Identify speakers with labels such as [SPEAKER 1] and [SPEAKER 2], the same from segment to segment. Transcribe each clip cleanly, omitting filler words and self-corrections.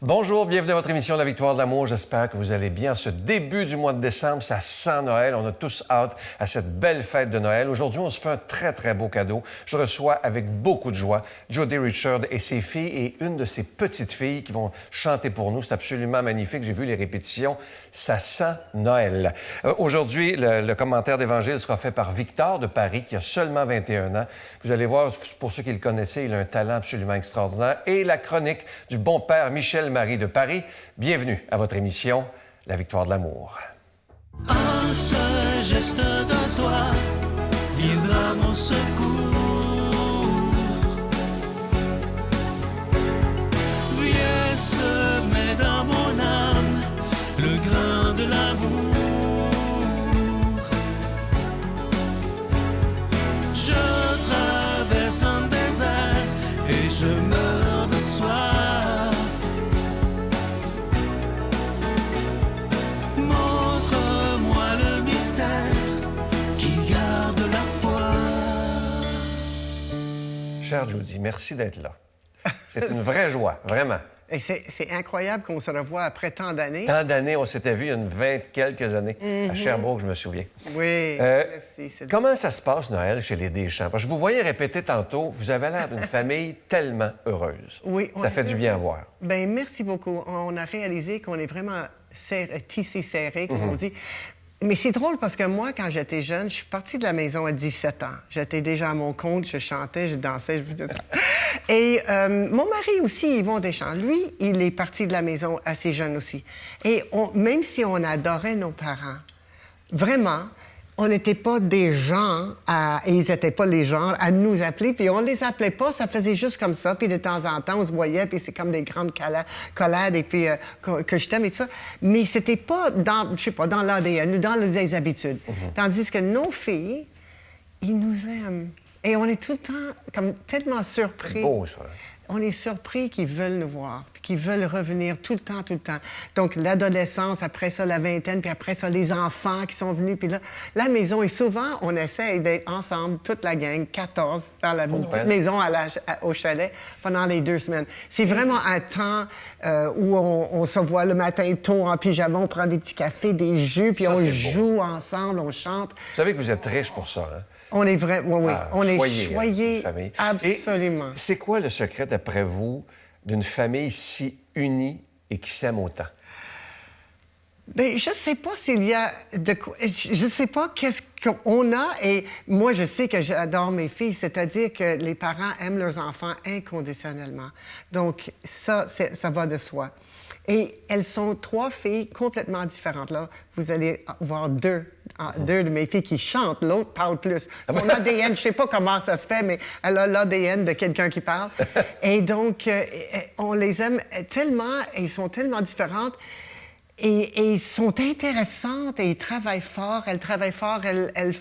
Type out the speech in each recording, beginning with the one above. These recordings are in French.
[SPEAKER 1] Bonjour, bienvenue à votre émission La Victoire de l'amour. J'espère que vous allez bien. Ce début du mois de décembre, ça sent Noël. On a tous hâte à cette belle fête de Noël. Aujourd'hui, on se fait un très, très beau cadeau. Je reçois avec beaucoup de joie Jody Richard et ses filles et une de ses petites filles qui vont chanter pour nous. C'est absolument magnifique. J'ai vu les répétitions. Ça sent Noël. Aujourd'hui, le commentaire d'Évangile sera fait par Victor de Paris, qui a seulement 21 ans. Vous allez voir, pour ceux qui le connaissaient, il a un talent absolument extraordinaire. Et la chronique du bon père Michel Marie de Paris. Bienvenue à votre émission La Victoire de l'amour.
[SPEAKER 2] Un seul geste de toi viendra mon secours. Viens semer dans mon âme le grain de l'amour. Je traverse un désert et je meurs de soif.
[SPEAKER 1] Cher Jody, merci d'être là. C'est une vraie joie, vraiment.
[SPEAKER 3] Et c'est incroyable qu'on se revoie après tant d'années.
[SPEAKER 1] Tant d'années, on s'était vus il y a une 20 quelques années, à Sherbrooke, je me souviens.
[SPEAKER 3] Oui, merci.
[SPEAKER 1] Comment ça se passe, Noël, chez les Deschamps? Parce que je vous voyais répéter tantôt, vous avez l'air d'une famille tellement heureuse.
[SPEAKER 3] Oui.
[SPEAKER 1] Ça fait du bien à voir.
[SPEAKER 3] Bien, merci beaucoup. On a réalisé qu'on est vraiment tissé serré, comme on dit. Mais c'est drôle parce que moi, quand j'étais jeune, je suis partie de la maison à 17 ans. J'étais déjà à mon compte, je chantais, je dansais, je faisais ça. Et mon mari aussi, Yvon Deschamps, lui, il est parti de la maison assez jeune aussi. Et même si on adorait nos parents, vraiment, on n'était pas des gens, et ils n'étaient pas les gens à nous appeler, puis on les appelait pas, ça faisait juste comme ça, puis de temps en temps, on se voyait, puis c'est comme des grandes collades, et puis que je t'aime et tout ça. Mais c'était pas dans, je sais pas, dans l'ADN, dans les habitudes. Tandis que nos filles, ils nous aiment. Et on est tout le temps comme tellement surpris.
[SPEAKER 1] C'est beau, ça.
[SPEAKER 3] On est surpris qu'ils veulent nous voir, puis qu'ils veulent revenir tout le temps, tout le temps. Donc, l'adolescence, après ça, la vingtaine, puis après ça, les enfants qui sont venus. Puis là, la maison, et souvent, on essaie d'être ensemble, toute la gang, 14, dans la petite maison au chalet, pendant les 2 semaines. C'est vraiment un temps où on se voit le matin tôt en pyjama, on prend des petits cafés, des jus, puis
[SPEAKER 1] ça,
[SPEAKER 3] on joue ensemble, on chante.
[SPEAKER 1] Vous savez que vous êtes riche pour ça, hein?
[SPEAKER 3] On est vrai, oui. On est choyés,
[SPEAKER 1] famille.
[SPEAKER 3] absolument.
[SPEAKER 1] Et c'est quoi le secret, d'après vous, d'une famille si unie et qui s'aime autant?
[SPEAKER 3] Bien, je sais pas s'il y a de quoi. Je sais pas qu'est-ce qu'on a. Et moi, je sais que j'adore mes filles, c'est-à-dire que les parents aiment leurs enfants inconditionnellement. Donc, ça va de soi. Et elles sont 3 filles complètement différentes. Là, vous allez voir deux de mes filles qui chantent, l'autre parle plus. Son ADN, je ne sais pas comment ça se fait, mais elle a l'ADN de quelqu'un qui parle. Et donc, on les aime tellement, et elles sont tellement différentes. Et elles sont intéressantes, et elles travaillent fort. Elles travaillent fort, elles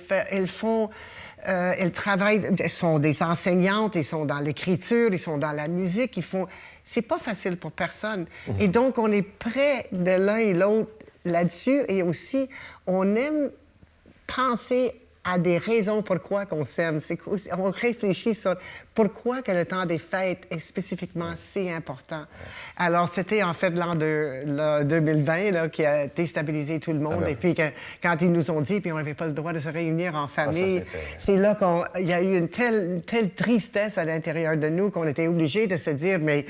[SPEAKER 3] travaillent, elles sont des enseignantes, elles sont dans l'écriture, elles sont dans la musique, ils font... C'est pas facile pour personne. Et donc, on est près de l'un et l'autre là-dessus. Et aussi, on aime penser à des raisons pourquoi qu'on s'aime. On réfléchit sur pourquoi que le temps des fêtes est spécifiquement si important. Alors, c'était en fait l'an 2020 là, qui a déstabilisé tout le monde. Et puis, quand ils nous ont dit, puis on n'avait pas le droit de se réunir en famille, c'est là qu'il y a eu une telle tristesse à l'intérieur de nous qu'on était obligés de se dire, mais...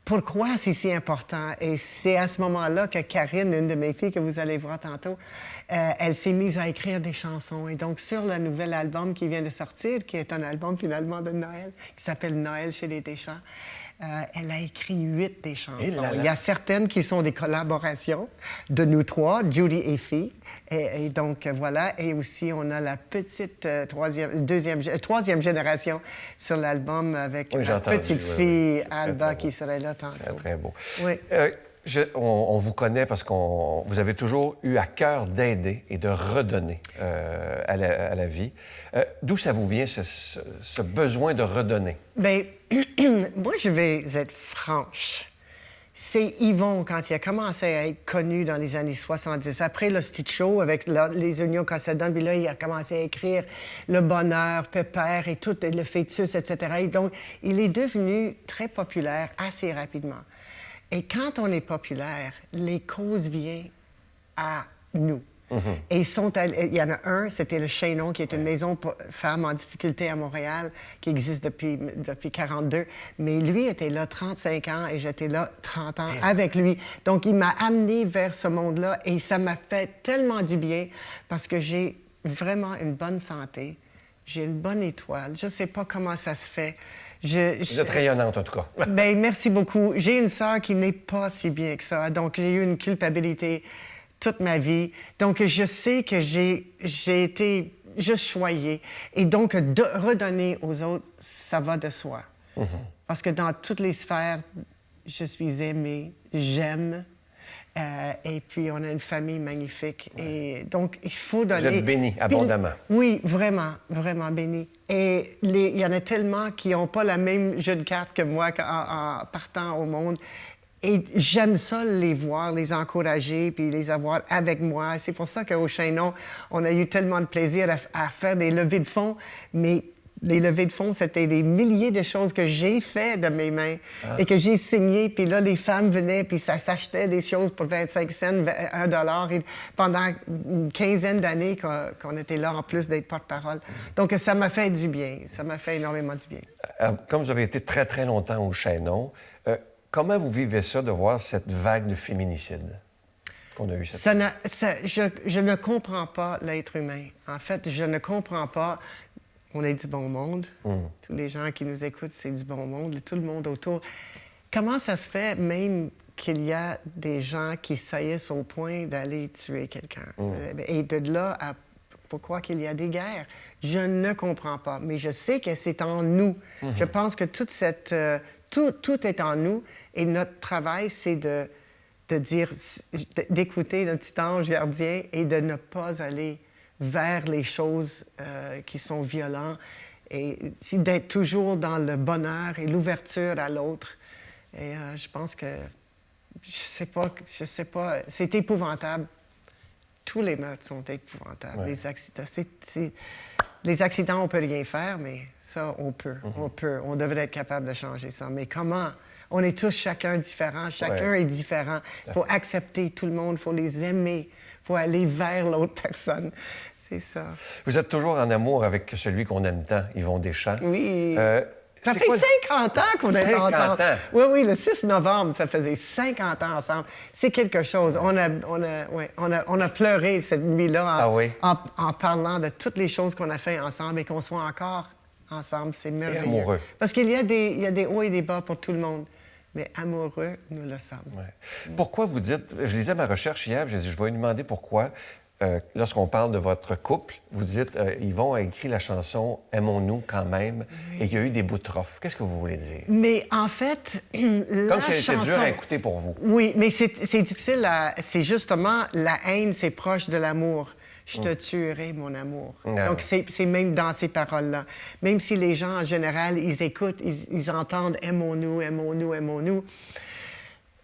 [SPEAKER 3] Pourquoi c'est si important? Et c'est à ce moment-là que Karine, une de mes filles que vous allez voir tantôt, elle s'est mise à écrire des chansons. Et donc, sur le nouvel album qui vient de sortir, qui est un album finalement de Noël, qui s'appelle Noël chez les Deschamps, elle a écrit 8 des chansons. Il y a certaines qui sont des collaborations de nous 3, Judy et Fille. Et donc, voilà. Et aussi, on a la petite troisième génération sur l'album avec ma petite fille, Alba, qui serait là tantôt.
[SPEAKER 1] Très, très beau.
[SPEAKER 3] Oui.
[SPEAKER 1] On vous connaît parce que vous avez toujours eu à cœur d'aider et de redonner à la vie. D'où ça vous vient, ce besoin de redonner? Bien,
[SPEAKER 3] moi, je vais être franche. C'est Yvon, quand il a commencé à être connu dans les années 70, après le Stitch Show avec les oignons Casadon, puis là, il a commencé à écrire Le Bonheur, Pépère et tout, le Fœtus, etc. Et donc, il est devenu très populaire assez rapidement. Et quand on est populaire, les causes viennent à nous. Et il y en a un, c'était le Chaînon, qui est une maison pour femmes en difficulté à Montréal, qui existe depuis 42. Mais lui était là 35 ans et j'étais là 30 ans avec lui. Donc, il m'a amené vers ce monde-là et ça m'a fait tellement du bien parce que j'ai vraiment une bonne santé. J'ai une bonne étoile. Je ne sais pas comment ça se fait.
[SPEAKER 1] Vous êtes rayonnante, en tout cas.
[SPEAKER 3] Bien, merci beaucoup. J'ai une sœur qui n'est pas si bien que ça. Donc, j'ai eu une culpabilité toute ma vie. Donc, je sais que j'ai été juste choyée. Et donc, de redonner aux autres, ça va de soi. Parce que dans toutes les sphères, je suis aimée, j'aime. Et puis, on a une famille magnifique. Et donc, il faut donner.
[SPEAKER 1] Vous êtes bénie abondamment.
[SPEAKER 3] Oui, vraiment, vraiment bénie. Et il y en a tellement qui n'ont pas la même jeu de cartes que moi en partant au monde. Et j'aime ça, les voir, les encourager, puis les avoir avec moi. C'est pour ça qu'au Chaînon, on a eu tellement de plaisir à faire des levées de fonds. Mais les levées de fonds, c'était des milliers de choses que j'ai fait de mes mains et que j'ai signées. Puis là, les femmes venaient, puis ça s'achetait des choses pour 25 cents, $1. Et pendant une quinzaine d'années qu'on était là, en plus d'être porte-parole. Donc, ça m'a fait du bien. Ça m'a fait énormément du bien.
[SPEAKER 1] Comme vous avez été très, très longtemps au Chaînon, comment vous vivez ça de voir cette vague de féminicide qu'on a eue cette année?
[SPEAKER 3] Je ne comprends pas l'être humain. En fait, je ne comprends pas. On est du bon monde. Tous les gens qui nous écoutent, c'est du bon monde. Tout le monde autour. Comment ça se fait même qu'il y a des gens qui saillissent au point d'aller tuer quelqu'un? Et de là à pourquoi qu'il y a des guerres? Je ne comprends pas. Mais je sais que c'est en nous. Je pense que toute cette... Tout est en nous et notre travail, c'est de dire, d'écouter le petit ange gardien et de ne pas aller vers les choses qui sont violentes et d'être toujours dans le bonheur et l'ouverture à l'autre. Et je pense que, je sais pas, c'est épouvantable. Tous les meurtres sont épouvantables.
[SPEAKER 1] Ouais.
[SPEAKER 3] Les accidents, on ne peut rien faire, mais ça, on peut. On devrait être capable de changer ça. Mais comment? On est tous chacun différent. Chacun est différent. Il faut accepter tout le monde. Il faut les aimer. Il faut aller vers l'autre personne. C'est ça.
[SPEAKER 1] Vous êtes toujours en amour avec celui qu'on aime tant, Yvon Deschamps.
[SPEAKER 3] Oui. Ça fait 50 ans qu'on est
[SPEAKER 1] 50
[SPEAKER 3] ensemble.
[SPEAKER 1] ans.
[SPEAKER 3] Oui, le 6 novembre, ça faisait 50 ans ensemble. C'est quelque chose. On a pleuré cette nuit-là en parlant de toutes les choses qu'on a fait ensemble et qu'on soit encore ensemble. C'est merveilleux.
[SPEAKER 1] Et amoureux.
[SPEAKER 3] Parce qu'il y a des hauts et des bas pour tout le monde. Mais amoureux, nous le sommes.
[SPEAKER 1] Ouais. Pourquoi vous dites... Je lisais ma recherche hier, j'ai dit, je vais lui demander pourquoi... lorsqu'on parle de votre couple, vous dites Yvon a écrit la chanson « Aimons-nous quand même » et il y a eu des bouts de trophée. Qu'est-ce que vous voulez dire?
[SPEAKER 3] Mais en fait,
[SPEAKER 1] Comme si elle était dure à écouter pour vous.
[SPEAKER 3] Oui, mais c'est difficile. C'est justement la haine, c'est proche de l'amour. Je te tuerai, mon amour. Donc, c'est même dans ces paroles-là. Même si les gens, en général, ils écoutent, ils entendent « Aimons-nous, aimons-nous, aimons-nous »,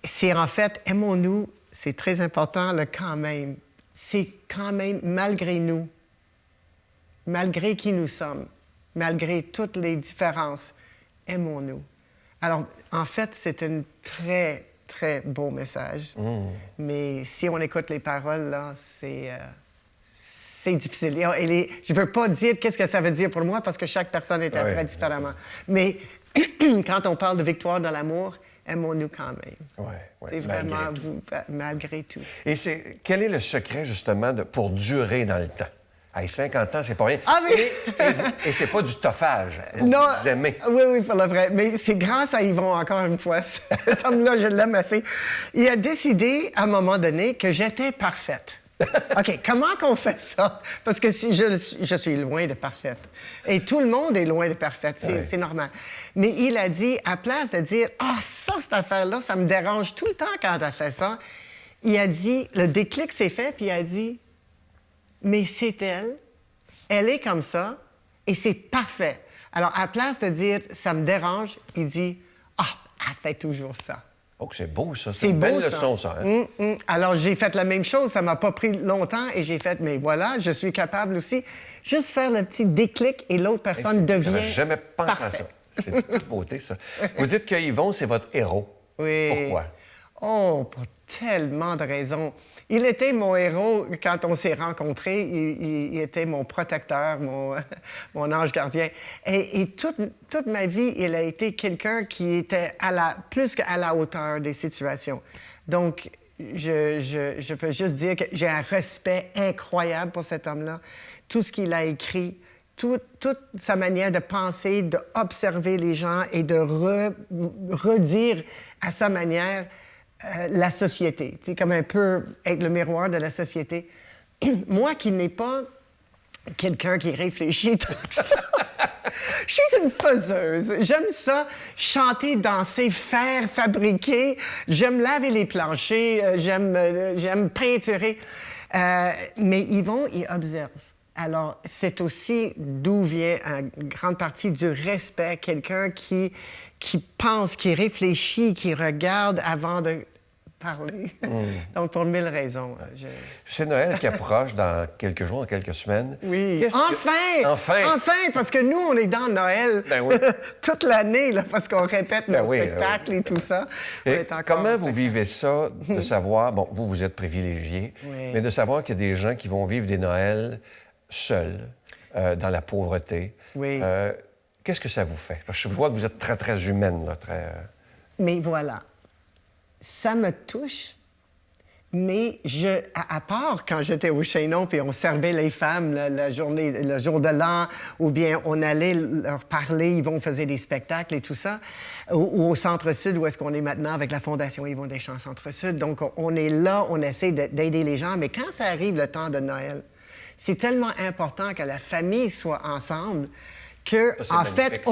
[SPEAKER 3] c'est en fait « Aimons-nous », c'est très important, le « quand même ». C'est quand même malgré nous, malgré qui nous sommes, malgré toutes les différences, aimons-nous. Alors, en fait, c'est un très, très beau message. Mais si on écoute les paroles, là, c'est difficile. Je ne veux pas dire qu'est-ce que ça veut dire pour moi, parce que chaque personne est très différemment. Mais quand on parle de victoire dans l'amour, aimons-nous quand même. C'est vraiment malgré tout.
[SPEAKER 1] Et quel est le secret, justement, pour durer dans le temps? À 50 ans, c'est pas rien.
[SPEAKER 3] Ah, mais...
[SPEAKER 1] et c'est pas du toffage.
[SPEAKER 3] Non.
[SPEAKER 1] Vous aimez.
[SPEAKER 3] Oui, pour le vrai. Mais c'est grâce à Yvon, encore une fois. Cet homme-là, je l'aime assez. Il a décidé, à un moment donné, que j'étais parfaite. OK, comment qu'on fait ça? Parce que si je suis loin de parfaite. Et tout le monde est loin de parfaite, c'est normal. Mais il a dit, à place de dire « Ah, ça, cette affaire-là, ça me dérange tout le temps quand elle fait ça », il a dit, le déclic s'est fait, puis il a dit « Mais c'est elle est comme ça, et c'est parfait. » Alors, à place de dire « Ça me dérange », il dit « Ah, elle fait toujours ça. »
[SPEAKER 1] Oh, c'est beau, ça. C'est une belle leçon, ça. Hein?
[SPEAKER 3] Alors, j'ai fait la même chose. Ça m'a pas pris longtemps et j'ai fait, mais voilà, je suis capable aussi. Juste faire le petit déclic et l'autre personne devient.
[SPEAKER 1] J'avais jamais pensé à ça. C'est toute beauté, ça. Vous dites que Yvon, c'est votre héros.
[SPEAKER 3] Oui.
[SPEAKER 1] Pourquoi?
[SPEAKER 3] Oh, pour tellement de raisons. Il était mon héros quand on s'est rencontrés. Il était mon protecteur, mon ange gardien. Et toute ma vie, il a été quelqu'un qui était plus qu'à la hauteur des situations. Donc, je peux juste dire que j'ai un respect incroyable pour cet homme-là. Tout ce qu'il a écrit, toute sa manière de penser, d'observer les gens et de redire à sa manière la société. C'est comme un peu être le miroir de la société. Moi qui n'ai pas quelqu'un qui réfléchit tant que ça, je suis une faiseuse. J'aime ça, chanter, danser, faire, fabriquer. J'aime laver les planchers, j'aime peinturer. Mais Yvon, il observe. Alors, c'est aussi d'où vient une grande partie du respect. Quelqu'un qui pense, qui réfléchit, qui regarde avant de parler. Donc, pour 1000 raisons.
[SPEAKER 1] C'est Noël qui approche dans quelques jours, dans quelques semaines.
[SPEAKER 3] Oui. Enfin, parce que nous, on est dans Noël toute l'année, là, parce qu'on répète nos spectacles et tout ça.
[SPEAKER 1] Et comment vous vivez ça, de savoir, bon, vous êtes privilégié, mais de savoir qu'il y a des gens qui vont vivre des Noëls seuls, dans la pauvreté. Oui. Qu'est-ce que ça vous fait? Parce que je vois que vous êtes très, très humaine, là, très...
[SPEAKER 3] Mais voilà. Ça me touche, mais à part quand j'étais au Chaînon puis on servait les femmes le jour de l'an, ou bien on allait leur parler, Yvon faisait des spectacles et tout ça, ou au Centre-Sud, où est-ce qu'on est maintenant avec la Fondation Yvon Deschamps Centre-Sud. Donc, on est là, on essaie d'aider les gens, mais quand ça arrive le temps de Noël, c'est tellement important que la famille soit ensemble que, en fait,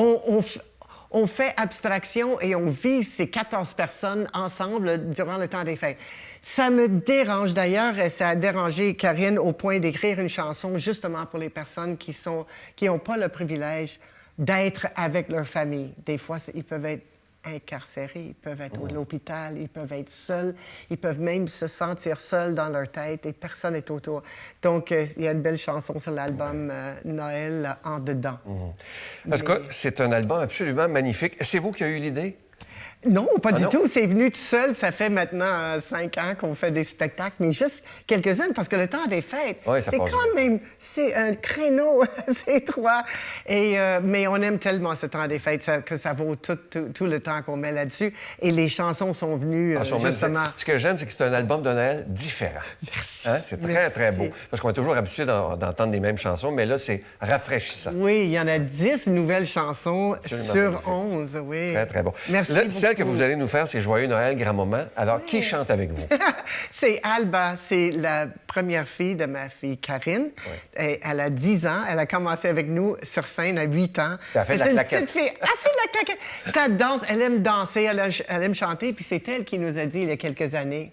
[SPEAKER 3] on fait abstraction et on vit ces 14 personnes ensemble durant le temps des fêtes. Ça me dérange d'ailleurs, ça a dérangé Karine au point d'écrire une chanson justement pour les personnes qui n'ont pas le privilège d'être avec leur famille. Des fois, ils peuvent être incarcérés, ils peuvent être à l'hôpital, ils peuvent être seuls, ils peuvent même se sentir seuls dans leur tête et personne n'est autour. Donc, il y a une belle chanson sur l'album Noël en dedans.
[SPEAKER 1] En tout cas, c'est un album absolument magnifique. C'est vous qui avez eu l'idée?
[SPEAKER 3] Non, pas du tout. C'est venu tout seul. Ça fait maintenant 5 ans qu'on fait des spectacles, mais juste quelques-unes, parce que le temps des fêtes, c'est quand même... C'est un créneau, c'est étroit. Mais on aime tellement ce temps des fêtes que ça vaut tout le temps qu'on met là-dessus. Et les chansons sont venues, justement...
[SPEAKER 1] Ce que j'aime, c'est que c'est un album de Noël différent.
[SPEAKER 3] Merci.
[SPEAKER 1] Hein? C'est très, très beau. Parce qu'on est toujours habitué d'entendre les mêmes chansons, mais là, c'est rafraîchissant.
[SPEAKER 3] Oui, il y en a 10 nouvelles chansons sur 11, oui.
[SPEAKER 1] Très, très bon.
[SPEAKER 3] Merci
[SPEAKER 1] là,
[SPEAKER 3] beaucoup.
[SPEAKER 1] Celle que vous allez nous faire, c'est Joyeux Noël, grand-maman. Alors, qui chante avec vous?
[SPEAKER 3] C'est Alba. C'est la première fille de ma fille Karine. Et elle a 10 ans. Elle a commencé avec nous sur scène à 8 ans.
[SPEAKER 1] Elle a fait de la claquette.
[SPEAKER 3] C'est une petite fille. Elle a fait de la claquette. Ça danse. Elle aime danser. Elle aime chanter. Puis c'est elle qui nous a dit il y a quelques années...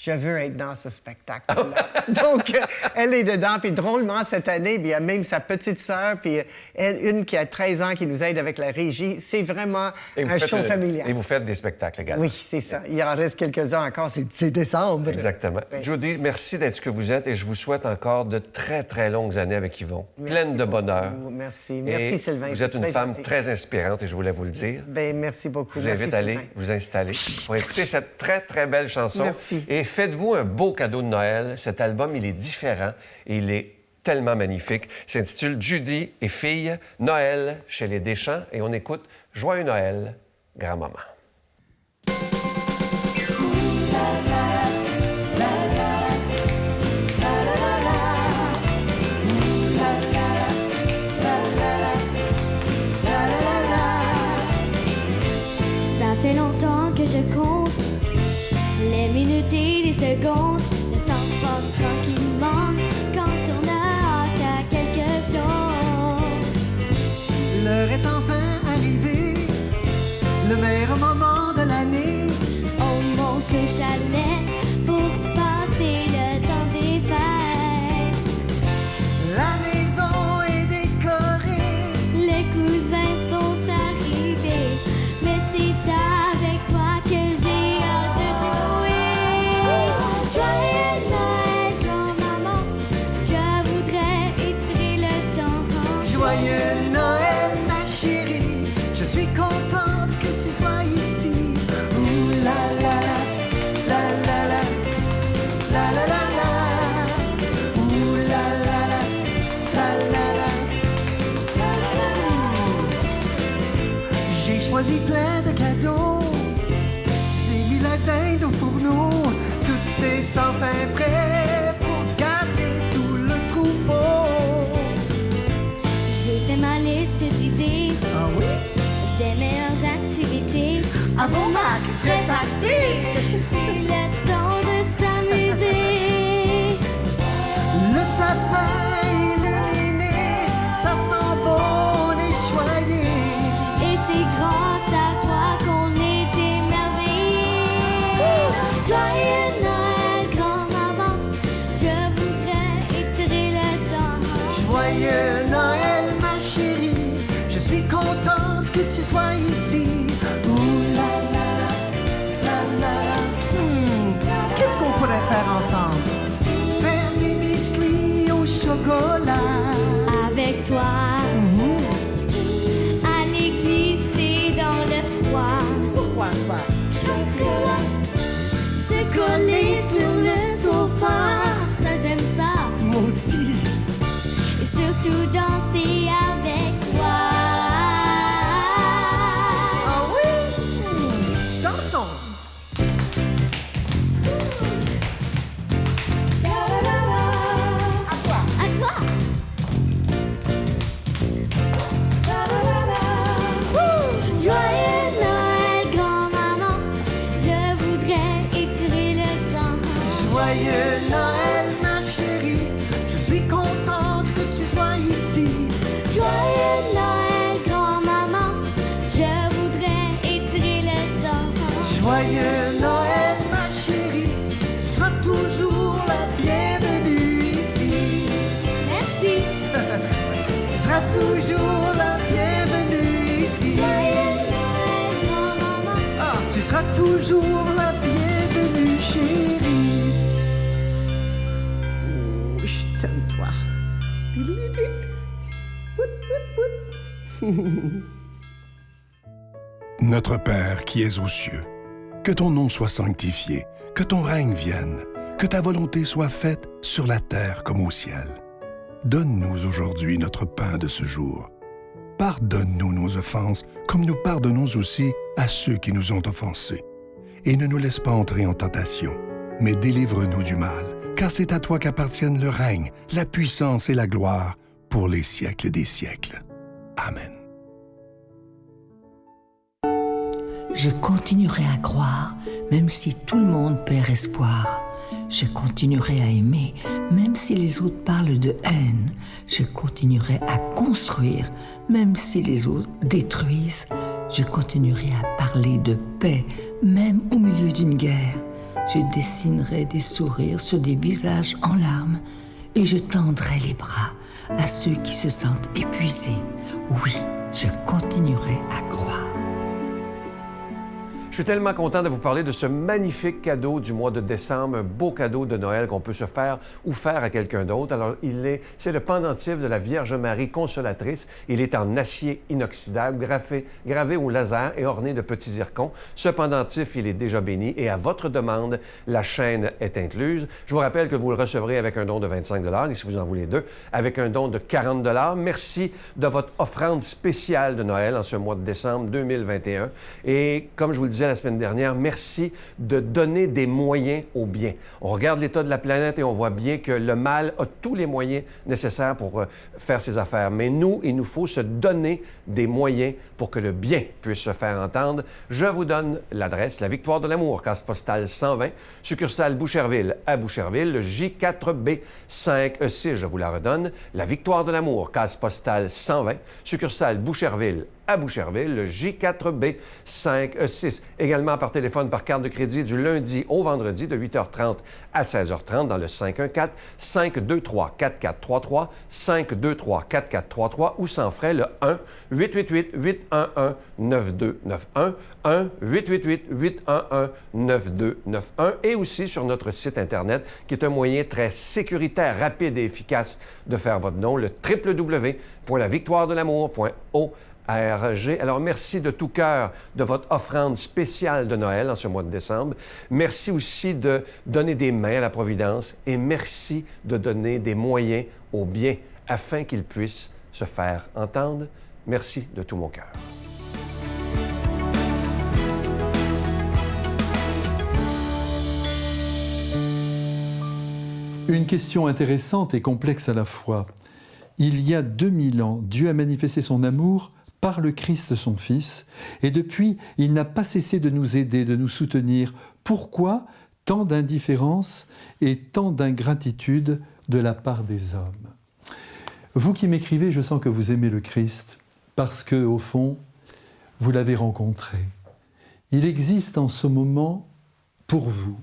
[SPEAKER 3] Je veux être dans ce spectacle-là. Donc, elle est dedans. Puis drôlement, cette année, il y a même sa petite sœur, puis une qui a 13 ans qui nous aide avec la régie. C'est vraiment un show familial.
[SPEAKER 1] Et vous faites des spectacles également.
[SPEAKER 3] Oui, c'est ça. Il en reste quelques-uns encore. C'est décembre.
[SPEAKER 1] Exactement. Oui. Judy, merci d'être ce que vous êtes et je vous souhaite encore de très, très longues années avec Yvon. Pleine de bonheur.
[SPEAKER 3] Merci. Merci, Sylvain.
[SPEAKER 1] Vous êtes une femme très inspirante et je voulais vous le dire.
[SPEAKER 3] Bien, merci beaucoup.
[SPEAKER 1] Je vous invite à aller vous installer pour écouter cette très, très belle chanson.
[SPEAKER 3] Merci.
[SPEAKER 1] Et faites-vous un beau cadeau de Noël. Cet album, il est différent et il est tellement magnifique. Il s'intitule Judy et fille, Noël chez les Deschamps et on écoute Joyeux Noël, grand-maman.
[SPEAKER 4] Ça fait longtemps que je compte les minutes et les secondes. Le temps passe tranquillement quand on a hâte à quelque chose.
[SPEAKER 2] L'heure est enfin arrivée, le meilleur moment de l'année.
[SPEAKER 4] On monte au chalet pour passer le temps des fêtes.
[SPEAKER 2] La maison est décorée,
[SPEAKER 4] Les cousins sont arrivés, mais c'est avec toi que j'ai hâte de jouer. Joyeux Noël, grand-maman,
[SPEAKER 2] ben prêt pour garder tout le troupeau.
[SPEAKER 4] J'ai fait ma liste d'idées,
[SPEAKER 3] Ah oui?
[SPEAKER 4] des meilleures activités.
[SPEAKER 2] Avant ma répartie,
[SPEAKER 4] C'est le temps de s'amuser.
[SPEAKER 2] le sapin illuminé, ça sent bon et choyé.
[SPEAKER 4] Et c'est grâce à toi qu'on est émerveillés. Joyeux Noël, grand-maman, je voudrais étirer le temps.
[SPEAKER 2] Joyeux Noël, ma chérie, je suis contente que tu sois ici. Ouh la la la, la la la.
[SPEAKER 3] Qu'est-ce qu'on pourrait faire ensemble?
[SPEAKER 2] Faire des biscuits au chocolat.
[SPEAKER 4] Avec toi, aller glisser dans le froid.
[SPEAKER 3] Pourquoi pas?
[SPEAKER 4] Se coller sur le sofa, ça j'aime ça.
[SPEAKER 2] Moi aussi.
[SPEAKER 4] Et surtout danser avec toi.
[SPEAKER 2] Ah oui? Dansons.
[SPEAKER 4] À toi. Joyeux Noël, grand-maman, je voudrais étirer le temps.
[SPEAKER 2] Joyeux Noël, ma chérie, je suis contente que tu sois ici.
[SPEAKER 4] Joyeux Noël, grand-maman, je voudrais étirer le temps.
[SPEAKER 2] Joyeux Noël, ma chérie, tu seras toujours la bienvenue ici.
[SPEAKER 4] Merci.
[SPEAKER 2] Tu seras toujours la bienvenue ici.
[SPEAKER 4] Joyeux Noël, grand-maman.
[SPEAKER 2] Ah, tu seras toujours la bienvenue, chérie.
[SPEAKER 3] Oh, je t'aime, toi.
[SPEAKER 5] Notre Père qui es aux cieux, que ton nom soit sanctifié, que ton règne vienne, que ta volonté soit faite sur la terre comme au ciel. Donne-nous aujourd'hui notre pain de ce jour. Pardonne-nous nos offenses, comme nous pardonnons aussi à ceux qui nous ont offensés. Et ne nous laisse pas entrer en tentation, mais délivre-nous du mal, car c'est à toi qu'appartiennent le règne, la puissance et la gloire pour les siècles des siècles. Amen.
[SPEAKER 6] Je continuerai à croire, même si tout le monde perd espoir. Je continuerai à aimer, même si les autres parlent de haine. Je continuerai à construire, même si les autres détruisent. Je continuerai à parler de paix, même au milieu d'une guerre. Je dessinerai des sourires sur des visages en larmes et je tendrai les bras à ceux qui se sentent épuisés. Oui, je continuerai à croire.
[SPEAKER 1] Je suis tellement content de vous parler de ce magnifique cadeau du mois de décembre, un beau cadeau de Noël qu'on peut se faire ou faire à quelqu'un d'autre. Alors, c'est le pendentif de la Vierge Marie consolatrice. Il est en acier inoxydable, gravé au laser et orné de petits zircons. Ce pendentif, il est déjà béni et à votre demande, la chaîne est incluse. Je vous rappelle que vous le recevrez avec un don de 25 $ et si vous en voulez deux, avec un don de 40 $. Merci de votre offrande spéciale de Noël en ce mois de décembre 2021. Et comme je vous le disais la semaine dernière, merci de donner des moyens au bien. On regarde l'état de la planète et on voit bien que le mal a tous les moyens nécessaires pour faire ses affaires. Mais nous, il nous faut se donner des moyens pour que le bien puisse se faire entendre. Je vous donne l'adresse, la Victoire de l'Amour, case postale 120, succursale Boucherville à Boucherville, le J4B 5E6, je vous la redonne, la Victoire de l'Amour, case postale 120, succursale Boucherville à Boucherville, le J4B 5E6. Également par téléphone, par carte de crédit du lundi au vendredi de 8h30 à 16h30 dans le 514-523-4433, 523-4433 ou sans frais le 1-888-811-9291, 1-888-811-9291 et aussi sur notre site Internet qui est un moyen très sécuritaire, rapide et efficace de faire votre don, le www.lavictoiredelamour.org. Alors, merci de tout cœur de votre offrande spéciale de Noël en ce mois de décembre. Merci aussi de donner des mains à la Providence et merci de donner des moyens au bien afin qu'il puisse se faire entendre. Merci de tout mon cœur.
[SPEAKER 7] Une question intéressante et complexe à la fois. Il y a 2000 ans, Dieu a manifesté son amour par le Christ son Fils, et depuis, il n'a pas cessé de nous aider, de nous soutenir. Pourquoi tant d'indifférence et tant d'ingratitude de la part des hommes? Vous qui m'écrivez, je sens que vous aimez le Christ, parce que, au fond, vous l'avez rencontré. Il existe en ce moment pour vous.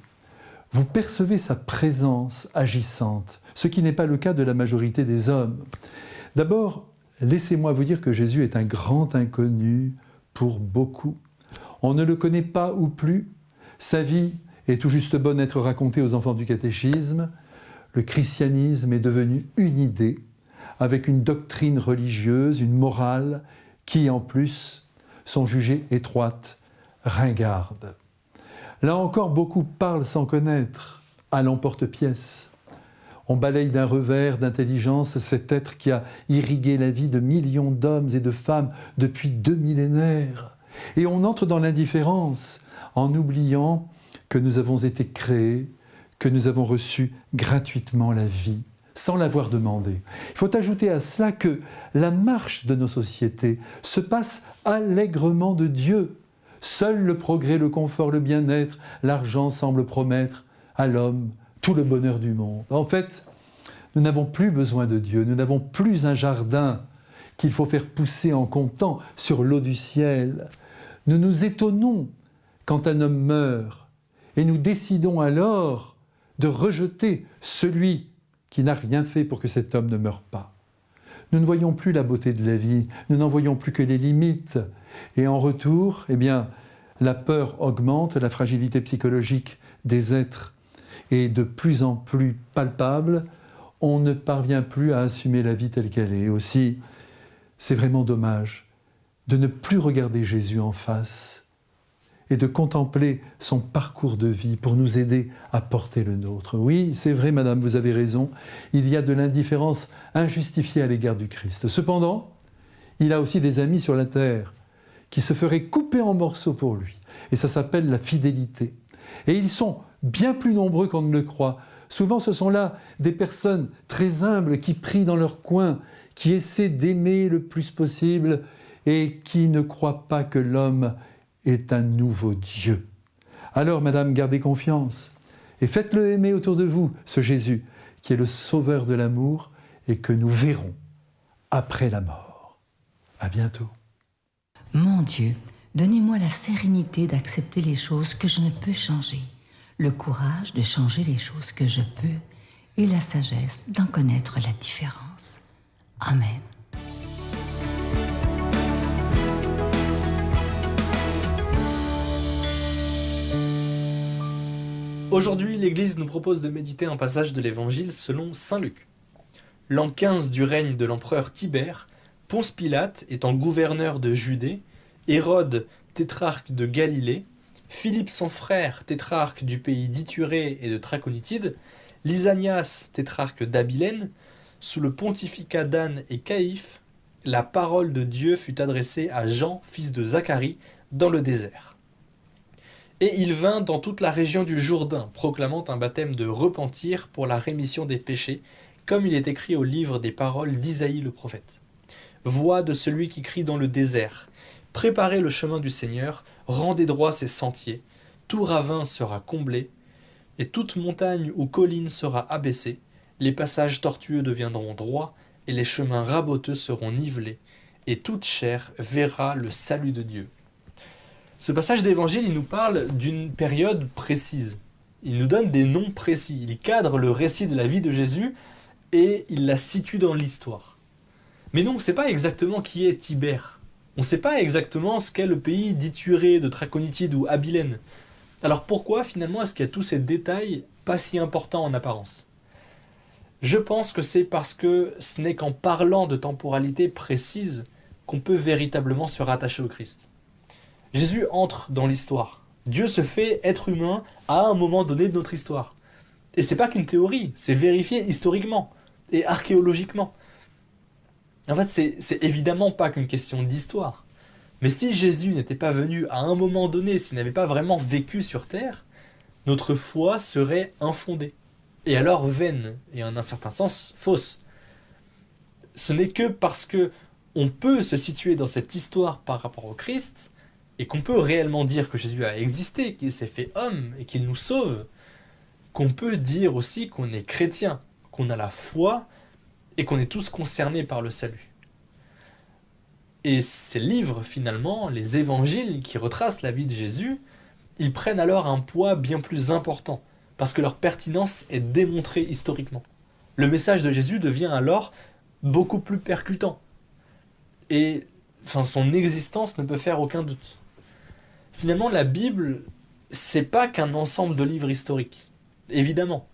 [SPEAKER 7] Vous percevez sa présence agissante, ce qui n'est pas le cas de la majorité des hommes. D'abord, laissez-moi vous dire que Jésus est un grand inconnu pour beaucoup. On ne le connaît pas ou plus. Sa vie est tout juste bonne à être racontée aux enfants du catéchisme. Le christianisme est devenu une idée, avec une doctrine religieuse, une morale, qui en plus sont jugées étroites, ringardes. Là encore, beaucoup parlent sans connaître, à l'emporte-pièce. On balaye d'un revers d'intelligence cet être qui a irrigué la vie de millions d'hommes et de femmes depuis 2 millénaires. Et on entre dans l'indifférence en oubliant que nous avons été créés, que nous avons reçu gratuitement la vie, sans l'avoir demandé. Il faut ajouter à cela que la marche de nos sociétés se passe allègrement de Dieu. Seul le progrès, le confort, le bien-être, l'argent semblent promettre à l'homme tout le bonheur du monde. En fait, nous n'avons plus besoin de Dieu, nous n'avons plus un jardin qu'il faut faire pousser en comptant sur l'eau du ciel. Nous nous étonnons quand un homme meurt et nous décidons alors de rejeter celui qui n'a rien fait pour que cet homme ne meure pas. Nous ne voyons plus la beauté de la vie, nous n'en voyons plus que les limites. Et en retour, eh bien, la peur augmente, la fragilité psychologique des êtres est de plus en plus palpable. On ne parvient plus à assumer la vie telle qu'elle est. Aussi, c'est vraiment dommage de ne plus regarder Jésus en face et de contempler son parcours de vie pour nous aider à porter le nôtre. Oui, c'est vrai, madame, vous avez raison, il y a de l'indifférence injustifiée à l'égard du Christ. Cependant, il a aussi des amis sur la terre qui se feraient couper en morceaux pour lui. Et ça s'appelle la fidélité. Et ils sont bien plus nombreux qu'on ne le croit. Souvent, ce sont là des personnes très humbles qui prient dans leur coin, qui essaient d'aimer le plus possible et qui ne croient pas que l'homme est un nouveau Dieu. Alors, madame, gardez confiance et faites-le aimer autour de vous, ce Jésus qui est le sauveur de l'amour et que nous verrons après la mort. À bientôt.
[SPEAKER 6] Mon Dieu, donnez-moi la sérénité d'accepter les choses que je ne peux changer, le courage de changer les choses que je peux et la sagesse d'en connaître la différence. Amen.
[SPEAKER 8] Aujourd'hui, l'Église nous propose de méditer un passage de l'Évangile selon saint Luc. L'an 15 du règne de l'empereur Tibère, Ponce Pilate étant gouverneur de Judée, Hérode, tétrarque de Galilée, Philippe son frère, tétrarque du pays d'Ithurée et de Trachonitide, Lysanias, tétrarque d'Abilène, sous le pontificat d'Anne et Caïphe, la parole de Dieu fut adressée à Jean, fils de Zacharie, dans le désert. Et il vint dans toute la région du Jourdain, proclamant un baptême de repentir pour la rémission des péchés, comme il est écrit au livre des paroles d'Isaïe le prophète. Voix de celui qui crie dans le désert, préparez le chemin du Seigneur, rendez droit ses sentiers, tout ravin sera comblé, et toute montagne ou colline sera abaissée, les passages tortueux deviendront droits, et les chemins raboteux seront nivelés, et toute chair verra le salut de Dieu. Ce passage d'évangile, il nous parle d'une période précise. Il nous donne des noms précis. Il cadre le récit de la vie de Jésus et il la situe dans l'histoire. Mais nous, on ne sait pas exactement qui est Tibère. On ne sait pas exactement ce qu'est le pays d'Ithurée, de Trachonitide ou Abilène. Alors pourquoi finalement est-ce qu'il y a tous ces détails pas si importants en apparence ? Je pense que c'est parce que ce n'est qu'en parlant de temporalité précise qu'on peut véritablement se rattacher au Christ. Jésus entre dans l'histoire. Dieu se fait être humain à un moment donné de notre histoire. Et c'est pas qu'une théorie, c'est vérifié historiquement et archéologiquement. En fait, c'est évidemment pas qu'une question d'histoire. Mais si Jésus n'était pas venu à un moment donné, s'il n'avait pas vraiment vécu sur terre, notre foi serait infondée. et alors vaine, et en un certain sens fausse. Ce n'est que parce que on peut se situer dans cette histoire par rapport au Christ, et qu'on peut réellement dire que Jésus a existé, qu'il s'est fait homme, et qu'il nous sauve, qu'on peut dire aussi qu'on est chrétien, qu'on a la foi, et qu'on est tous concernés par le salut. Et ces livres, finalement, les évangiles qui retracent la vie de Jésus, ils prennent alors un poids bien plus important, parce que leur pertinence est démontrée historiquement. Le message de Jésus devient alors beaucoup plus percutant. Et son existence ne peut faire aucun doute. Finalement, la Bible, c'est pas qu'un ensemble de livres historiques. Évidemment.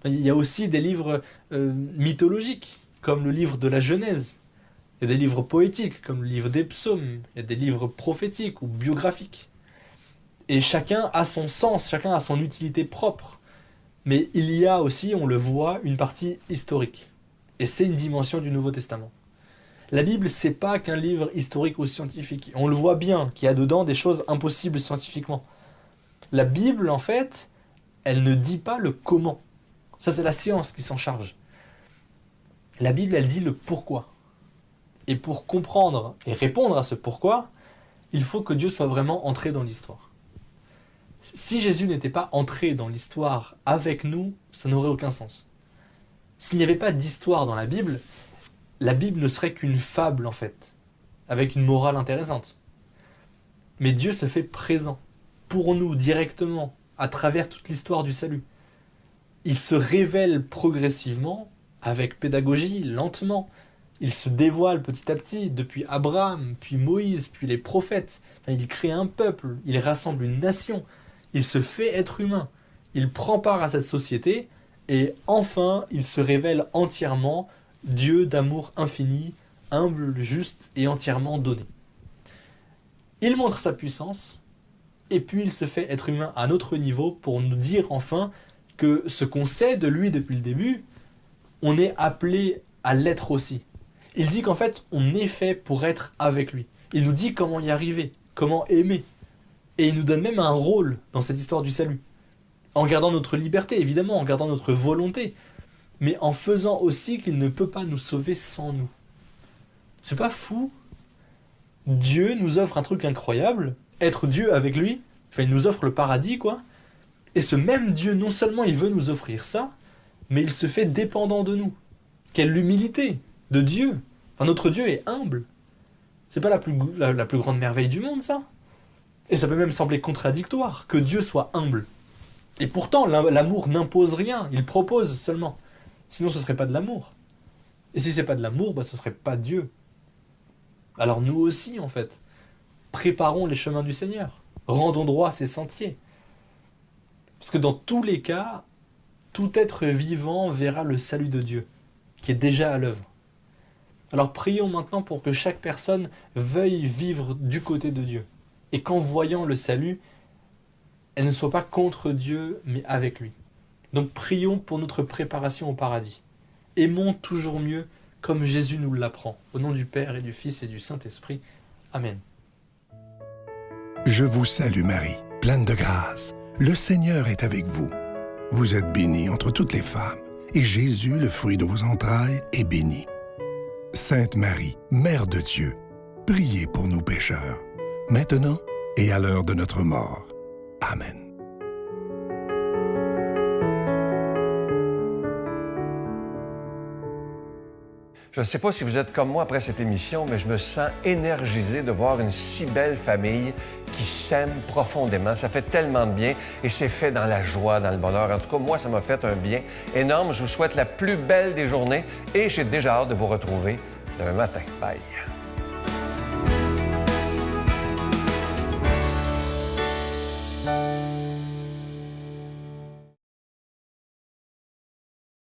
[SPEAKER 8] Il y a aussi des livres mythologiques, comme le livre de la Genèse. Il y a des livres poétiques, comme le livre des psaumes. Il y a des livres prophétiques ou biographiques. Et chacun a son sens, chacun a son utilité propre. Mais il y a aussi, on le voit, une partie historique. Et c'est une dimension du Nouveau Testament. La Bible, c'est pas qu'un livre historique ou scientifique. On le voit bien, qu'il y a dedans des choses impossibles scientifiquement. La Bible, en fait, elle ne dit pas le comment. Ça, c'est la science qui s'en charge. La Bible, elle dit le pourquoi. Et pour comprendre et répondre à ce pourquoi, il faut que Dieu soit vraiment entré dans l'histoire. Si Jésus n'était pas entré dans l'histoire avec nous, ça n'aurait aucun sens. S'il n'y avait pas d'histoire dans la Bible ne serait qu'une fable en fait, avec une morale intéressante. Mais Dieu se fait présent, pour nous directement, à travers toute l'histoire du salut. Il se révèle progressivement, avec pédagogie, lentement. Il se dévoile petit à petit, depuis Abraham, puis Moïse, puis les prophètes. Il crée un peuple, il rassemble une nation, il se fait être humain. Il prend part à cette société, et enfin, il se révèle entièrement Dieu d'amour infini, humble, juste et entièrement donné. Il montre sa puissance, et puis il se fait être humain à notre niveau pour nous dire enfin que ce qu'on sait de lui depuis le début, on est appelé à l'être aussi. Il dit qu'en fait, on est fait pour être avec lui. Il nous dit comment y arriver, comment aimer. Et il nous donne même un rôle dans cette histoire du salut. En gardant notre liberté, évidemment, en gardant notre volonté, mais en faisant aussi qu'il ne peut pas nous sauver sans nous. C'est pas fou? Dieu nous offre un truc incroyable, être Dieu avec lui, il nous offre le paradis, quoi. Et ce même Dieu, non seulement il veut nous offrir ça, mais il se fait dépendant de nous. Quelle humilité de Dieu! Notre Dieu est humble. C'est pas la plus grande merveille du monde, ça? Et ça peut même sembler contradictoire que Dieu soit humble. Et pourtant, l'amour n'impose rien, il propose seulement. Sinon, ce serait pas de l'amour. Et si c'est pas de l'amour, ce serait pas Dieu. Alors nous aussi, en fait, préparons les chemins du Seigneur. Rendons droit ses sentiers. Parce que dans tous les cas, tout être vivant verra le salut de Dieu, qui est déjà à l'œuvre. Alors prions maintenant pour que chaque personne veuille vivre du côté de Dieu. Et qu'en voyant le salut, elle ne soit pas contre Dieu, mais avec lui. Donc prions pour notre préparation au paradis. Aimons toujours mieux comme Jésus nous l'apprend. Au nom du Père et du Fils et du Saint-Esprit. Amen.
[SPEAKER 5] Je vous salue Marie, pleine de grâce. Le Seigneur est avec vous. Vous êtes bénie entre toutes les femmes, et Jésus, le fruit de vos entrailles, est béni. Sainte Marie, Mère de Dieu, priez pour nous pécheurs, maintenant et à l'heure de notre mort. Amen.
[SPEAKER 1] Je ne sais pas si vous êtes comme moi après cette émission, mais je me sens énergisé de voir une si belle famille qui s'aime profondément. Ça fait tellement de bien et c'est fait dans la joie, dans le bonheur. En tout cas, moi, ça m'a fait un bien énorme. Je vous souhaite la plus belle des journées et j'ai déjà hâte de vous retrouver demain matin. Bye!